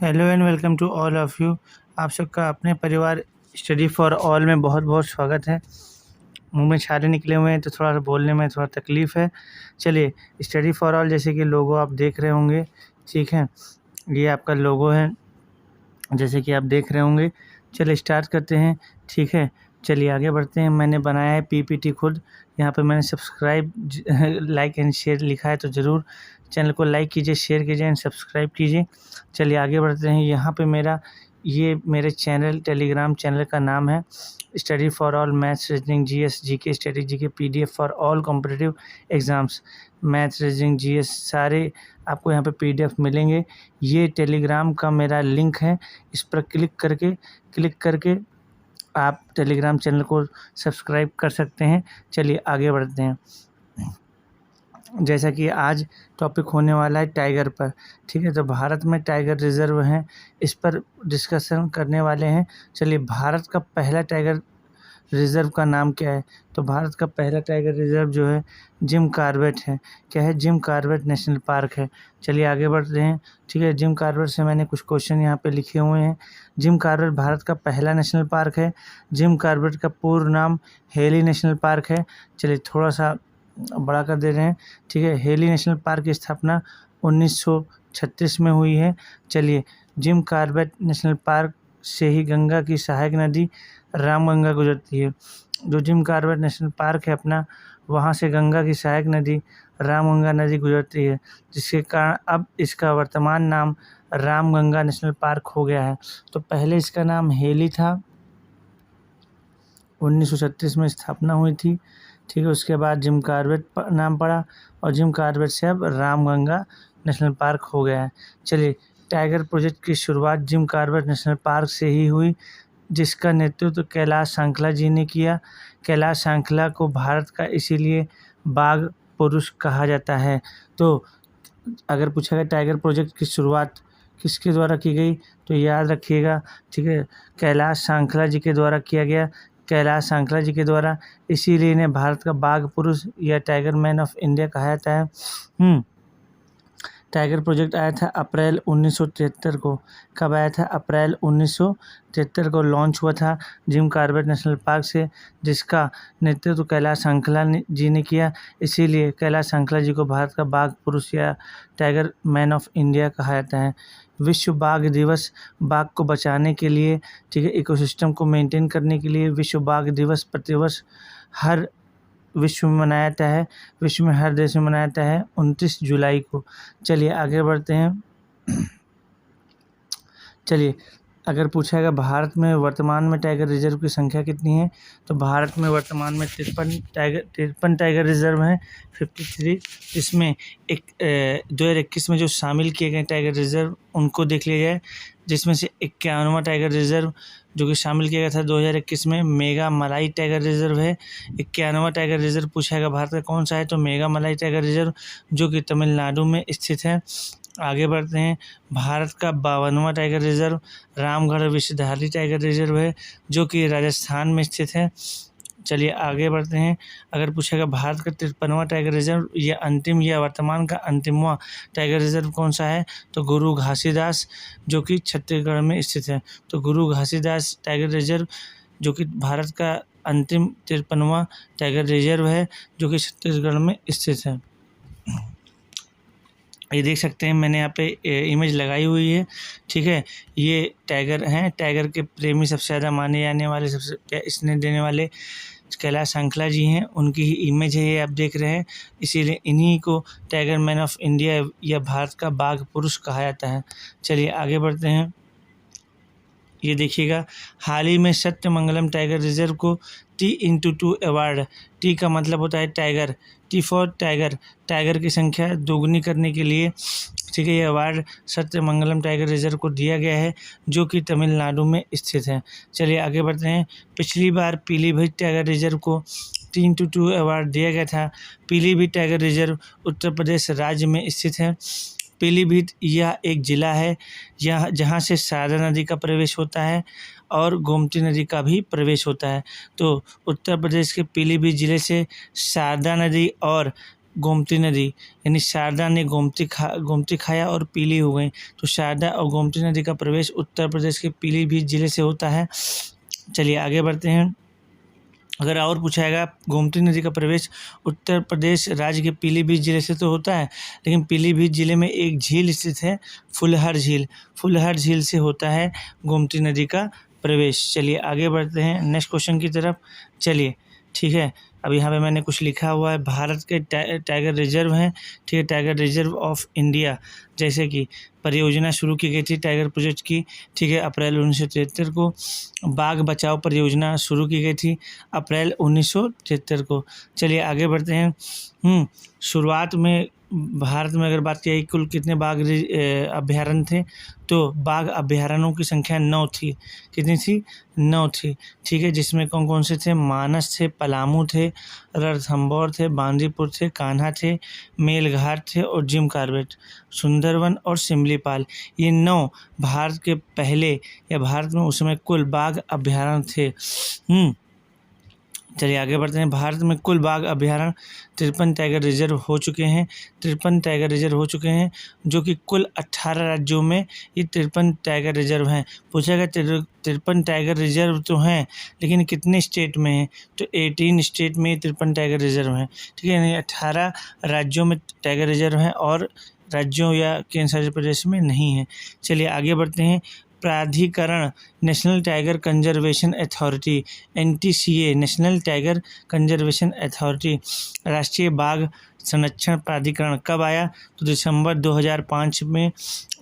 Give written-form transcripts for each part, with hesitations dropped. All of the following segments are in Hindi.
Hello and welcome to all of you. आप सबका अपने परिवार स्टडी फॉर ऑल में बहुत बहुत स्वागत है। मुंह में छाले निकले हुए हैं तो थोड़ा सा बोलने में थोड़ा तकलीफ़ है। चलिए, स्टडी फॉर ऑल जैसे कि लोगो आप देख रहे होंगे, ठीक है। ये आपका लोगो है जैसे कि आप देख रहे होंगे। चलिए स्टार्ट करते हैं, ठीक है। चलिए आगे बढ़ते हैं। मैंने बनाया है पीपीटी खुद। यहाँ पे मैंने सब्सक्राइब लाइक एंड शेयर लिखा है, तो ज़रूर चैनल को लाइक कीजिए, शेयर कीजिए एंड सब्सक्राइब कीजिए। चलिए आगे बढ़ते हैं। यहाँ पे मेरे चैनल टेलीग्राम चैनल का नाम है study for all maths reasoning GS GK study GK PDF for all competitive exams. Maths reasoning GS सारे आपको यहाँ पे पीडीएफ मिलेंगे। ये टेलीग्राम का मेरा लिंक है, इस पर क्लिक करके आप टेलीग्राम चैनल को सब्सक्राइब कर सकते हैं। चलिए आगे बढ़ते हैं। जैसा कि आज टॉपिक होने वाला है टाइगर पर, ठीक है। तो भारत में टाइगर रिज़र्व हैं, इस पर डिस्कशन करने वाले हैं। चलिए, भारत का पहला टाइगर रिज़र्व का नाम क्या है? तो भारत का पहला टाइगर रिज़र्व जो है जिम कॉर्बेट है। क्या है? जिम कॉर्बेट नेशनल पार्क है। चलिए आगे बढ़ते हैं, ठीक है। जिम कॉर्बेट से मैंने कुछ क्वेश्चन यहाँ पे लिखे हुए हैं। जिम कॉर्बेट भारत का पहला नेशनल पार्क है। जिम कॉर्बेट का पूर्ण नाम हेली नेशनल पार्क है। चलिए थोड़ा सा बड़ा कर दे रहे हैं, ठीक है। हेली नेशनल पार्क की स्थापना 1936 में हुई है। चलिए, जिम कॉर्बेट नेशनल पार्क से ही गंगा की सहायक नदी रामगंगा गुजरती है। जो जिम कॉर्बेट नेशनल पार्क है अपना, वहाँ से गंगा की सहायक नदी रामगंगा नदी गुजरती है, जिसके कारण अब इसका वर्तमान नाम रामगंगा नेशनल पार्क हो गया है। तो पहले इसका नाम हेली था, 1936 में स्थापना हुई थी, ठीक है। उसके बाद जिम कॉर्बेट नाम पड़ा और जिम कॉर्बेट से अब रामगंगा नेशनल पार्क हो गया है। चलिए, टाइगर प्रोजेक्ट की शुरुआत जिम कॉर्बेट नेशनल पार्क से ही हुई, जिसका नेतृत्व कैलाश सांखला जी ने किया। कैलाश सांखला को भारत का इसीलिए बाघ पुरुष कहा जाता है। तो अगर पूछा गया टाइगर प्रोजेक्ट की शुरुआत किसके द्वारा की गई, तो याद रखिएगा, ठीक है, कैलाश सांखला जी के द्वारा किया गया। कैलाश सांखला जी के द्वारा, इसीलिए इन्हें भारत का बाघ पुरुष या टाइगर मैन ऑफ इंडिया कहा जाता है। टाइगर प्रोजेक्ट आया था अप्रैल 1973 को। कब आया था? अप्रैल 1973 को लॉन्च हुआ था जिम कॉर्बेट नेशनल पार्क से, जिसका नेतृत्व कैलाश सांखला जी ने किया। इसीलिए कैलाश सांखला जी को भारत का बाघ पुरुष या टाइगर मैन ऑफ इंडिया कहा जाता है। विश्व बाघ दिवस, बाघ को बचाने के लिए, ठीक है, इकोसिस्टम को मेंटेन करने के लिए विश्व बाघ दिवस प्रतिवर्ष हर विश्व में मनाया जाता है, विश्व में हर देश में मनाया जाता है 29 जुलाई को। चलिए आगे बढ़ते हैं। चलिए, अगर पूछा गया भारत में वर्तमान में टाइगर रिजर्व की संख्या कितनी है, तो भारत में वर्तमान में 53 टाइगर रिजर्व हैं, 53। इसमें 2021 में जो शामिल किए गए टाइगर रिजर्व उनको देख लिया जाए, जिसमें से 51वां टाइगर रिजर्व जो कि शामिल किया गया था 2021 में मेगा मलाई टाइगर रिजर्व है। 51वां टाइगर रिजर्व पूछा गया भारत का कौन सा है, तो मेगा मलाई टाइगर रिजर्व जो कि तमिलनाडु में स्थित है। आगे बढ़ते हैं। भारत का 52वां tiger reserve Ramgarh Vishdhari tiger reserve है, जो कि राजस्थान में स्थित है। चलिए आगे बढ़ते हैं। अगर पूछेगा भारत का 53वां टाइगर रिजर्व या अंतिम या वर्तमान का अंतिमवां टाइगर रिजर्व कौन सा है, तो गुरु घासीदास जो कि छत्तीसगढ़ में स्थित है। तो गुरु घासीदास टाइगर रिजर्व जो कि भारत का अंतिम 53वां टाइगर रिजर्व है, जो कि छत्तीसगढ़ में स्थित है। ये देख सकते हैं, मैंने यहाँ पे इमेज लगाई हुई है, ठीक है। ये टाइगर हैं, टाइगर के प्रेमी सबसे ज़्यादा माने जाने वाले, सबसे स्नेह देने वाले कैलाश सांखला जी हैं, उनकी ही इमेज है ये आप देख रहे हैं। इसीलिए इन्हीं को टाइगर मैन ऑफ इंडिया या भारत का बाघ पुरुष कहा जाता है। चलिए आगे बढ़ते हैं। ये देखिएगा, हाल ही में सत्यमंगलम टाइगर रिजर्व को T x2 अवार्ड, टी का मतलब होता है tiger, T for tiger, tiger की संख्या दोगुनी करने के लिए, ठीक है, ये अवार्ड सत्यमंगलम टाइगर रिजर्व को दिया गया है, जो कि तमिलनाडु में स्थित है। चलिए आगे बढ़ते हैं। पिछली बार पीलीभीत टाइगर रिजर्व को T x2 अवार्ड दिया गया था। पीलीभीत टाइगर रिजर्व उत्तर प्रदेश राज्य में स्थित है। पीलीभीत यह एक ज़िला है जहाँ से शारदा नदी का प्रवेश होता है और गोमती नदी का भी प्रवेश होता है। तो उत्तर प्रदेश के पीलीभीत ज़िले से शारदा नदी और गोमती नदी, यानी शारदा ने गोमती खाया और पीली हो गई। तो शारदा और गोमती नदी का प्रवेश उत्तर प्रदेश के पीलीभीत जिले से होता है। चलिए आगे बढ़ते हैं। अगर और पूछाएगा, गोमती नदी का प्रवेश उत्तर प्रदेश राज्य के पीलीभीत जिले से तो होता है, लेकिन पीलीभीत जिले में एक झील स्थित है, फुलहर झील। फुलहर झील से होता है गोमती नदी का प्रवेश। चलिए आगे बढ़ते हैं नेक्स्ट क्वेश्चन की तरफ। चलिए ठीक है, अब यहाँ पे मैंने कुछ लिखा हुआ है। भारत के टाइगर रिजर्व हैं, ठीक है, टाइगर रिजर्व ऑफ इंडिया, जैसे कि परियोजना शुरू की गई थी टाइगर प्रोजेक्ट की, ठीक है, अप्रैल 1973 को। बाघ बचाओ परियोजना शुरू की गई थी अप्रैल 1973 को। चलिए आगे बढ़ते हैं। शुरुआत में भारत में अगर बात की कुल कितने बाघ अभ्यारण्य थे, तो बाघ अभ्यारण्यों की संख्या 9 थी। कितनी थी? 9 थी, ठीक है, जिसमें कौन कौन से थे? मानस थे, पलामू थे, रणथंभौर थे, बांदीपुर थे, कान्हा थे, मेलघाट थे और जिम कॉर्बेट, सुंदरवन और सिमलीपाल। ये 9 भारत के पहले या भारत में उस समय कुल बाघ अभ्यारण्य थे। चलिए आगे बढ़ते हैं। भारत में कुल बाघ अभ्यारण्य 53 टाइगर रिजर्व हो चुके हैं। 53 टाइगर रिजर्व हो चुके हैं, जो कि कुल 18 राज्यों में ये 53 टाइगर रिजर्व हैं। पूछेगा 53 टाइगर रिजर्व तो हैं, लेकिन कितने स्टेट में हैं? तो 18 स्टेट में 53 टाइगर रिजर्व हैं, ठीक है, यानी 18 राज्यों में टाइगर रिजर्व हैं और राज्यों या केंद्र शासित प्रदेश में नहीं है। चलिए आगे बढ़ते हैं। प्राधिकरण, national tiger conservation authority, NTCA, national tiger conservation authority, राष्ट्रीय बाघ संरक्षण प्राधिकरण कब आया? तो दिसंबर 2005 में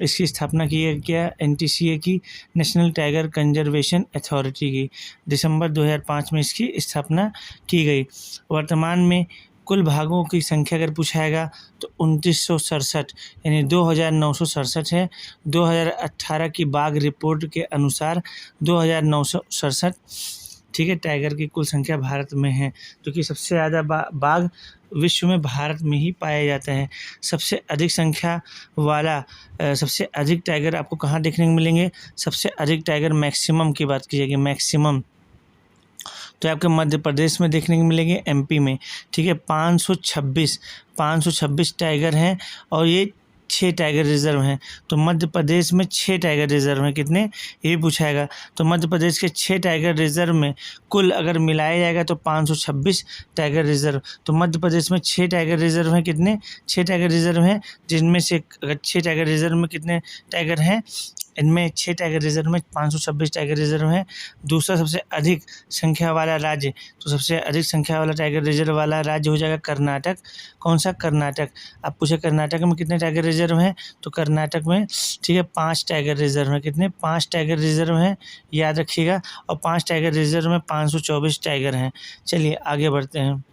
इसकी स्थापना की गया। NTCA की, नेशनल टाइगर कंजर्वेशन अथॉरिटी की, दिसंबर 2005 में इसकी स्थापना की गई। वर्तमान में कुल बाघों की संख्या अगर पूछाएगा तो 2967, यानी 2967 है। 2018 की बाघ रिपोर्ट के अनुसार 2967, ठीक है, टाइगर की कुल संख्या भारत में है, जो कि सबसे ज़्यादा बाघ विश्व में भारत में ही पाए जाते हैं। सबसे अधिक संख्या वाला सबसे अधिक टाइगर आपको कहाँ देखने को मिलेंगे? सबसे अधिक टाइगर मैक्सिमम की बात की जाएगी, मैक्सिमम तो आपके मध्य प्रदेश में देखने को मिलेंगे, MP में, ठीक है। 526 टाइगर हैं और ये 6 टाइगर रिजर्व हैं। तो मध्य प्रदेश में 6 टाइगर रिजर्व हैं। कितने? ये भी पूछाएगा। तो मध्य प्रदेश के 6 टाइगर रिजर्व में कुल अगर मिलाया जाएगा तो 526 टाइगर रिजर्व। तो मध्य प्रदेश में 6 टाइगर रिजर्व हैं। कितने? 6 टाइगर रिजर्व हैं, जिनमें से अगर 6 टाइगर रिजर्व में कितने टाइगर हैं? इनमें 6 टाइगर रिजर्व में 526 टाइगर रिजर्व हैं। दूसरा सबसे अधिक संख्या वाला राज्य, तो सबसे अधिक संख्या वाला टाइगर रिजर्व वाला राज्य हो जाएगा कर्नाटक। कौन सा? कर्नाटक। आप पूछे कर्नाटक में कितने टाइगर रिजर्व हैं, तो कर्नाटक में, ठीक है, 5 टाइगर रिजर्व हैं। कितने? 5 टाइगर रिजर्व हैं, याद रखिएगा। और 5 टाइगर रिजर्व में 524 टाइगर हैं। चलिए आगे बढ़ते हैं।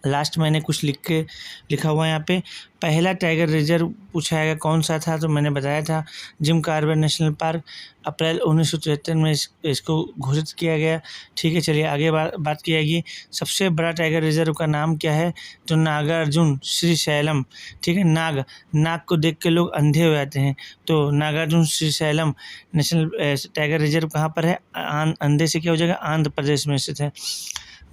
लास्ट मैंने कुछ लिखा हुआ है यहाँ पे। पहला टाइगर रिजर्व पूछाएगा कौन सा था, तो मैंने बताया था जिम कॉर्बेट नेशनल पार्क, अप्रैल 1973 में इसको घोषित किया गया, ठीक है। चलिए आगे बात की जाएगी। सबसे बड़ा टाइगर रिजर्व का नाम क्या है, तो नागार्जुन श्रीशैलम, ठीक है। नाग को देख के लोग अंधे हो जाते हैं, तो Nagarjuna Srisailam national tiger reserve कहाँ पर है? अंधे से क्या हो जाएगा? आंध्र प्रदेश में स्थित है,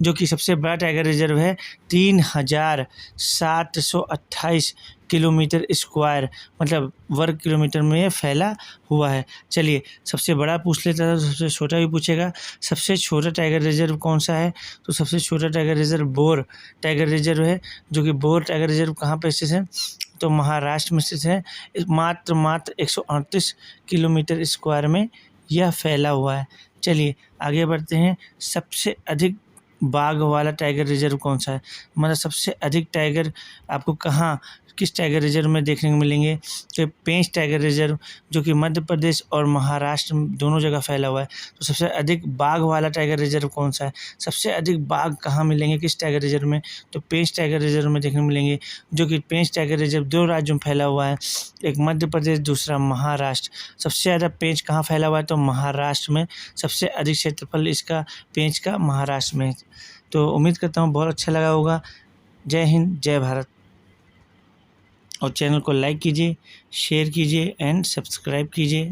जो कि सबसे बड़ा टाइगर रिजर्व है। 3728 किलोमीटर स्क्वायर, मतलब वर्ग किलोमीटर में फैला हुआ है। चलिए सबसे बड़ा पूछ लेता था, सबसे छोटा भी पूछेगा। सबसे छोटा टाइगर रिजर्व कौन सा है, तो सबसे छोटा tiger reserve bore tiger reserve है, जो कि बोर टाइगर रिजर्व कहाँ पर स्थित है, तो महाराष्ट्र में स्थित है। मात्र 138 किलोमीटर स्क्वायर में यह फैला हुआ है। चलिए आगे बढ़ते हैं। सबसे अधिक बाघ वाला टाइगर रिजर्व कौन सा है, मतलब सबसे अधिक टाइगर आपको कहाँ, किस टाइगर रिजर्व में देखने को मिलेंगे, तो पेंच टाइगर रिजर्व, जो कि मध्य प्रदेश और महाराष्ट्र दोनों जगह फैला हुआ है। तो सबसे अधिक बाघ वाला टाइगर रिजर्व कौन सा है, सबसे अधिक बाघ कहाँ मिलेंगे, किस टाइगर रिजर्व में, तो पेंच टाइगर रिजर्व में देखने को मिलेंगे, जो कि पेंच टाइगर रिजर्व 2 राज्यों में फैला हुआ है, एक मध्य प्रदेश, दूसरा महाराष्ट्र। सबसे ज़्यादा पेंच कहाँ फैला हुआ है, तो महाराष्ट्र में सबसे अधिक क्षेत्रफल इसका पेंच का महाराष्ट्र में। तो उम्मीद करता हूँ बहुत अच्छा लगा होगा। जय हिंद, जय भारत। और चैनल को लाइक कीजिए, शेयर कीजिए एंड सब्सक्राइब कीजिए।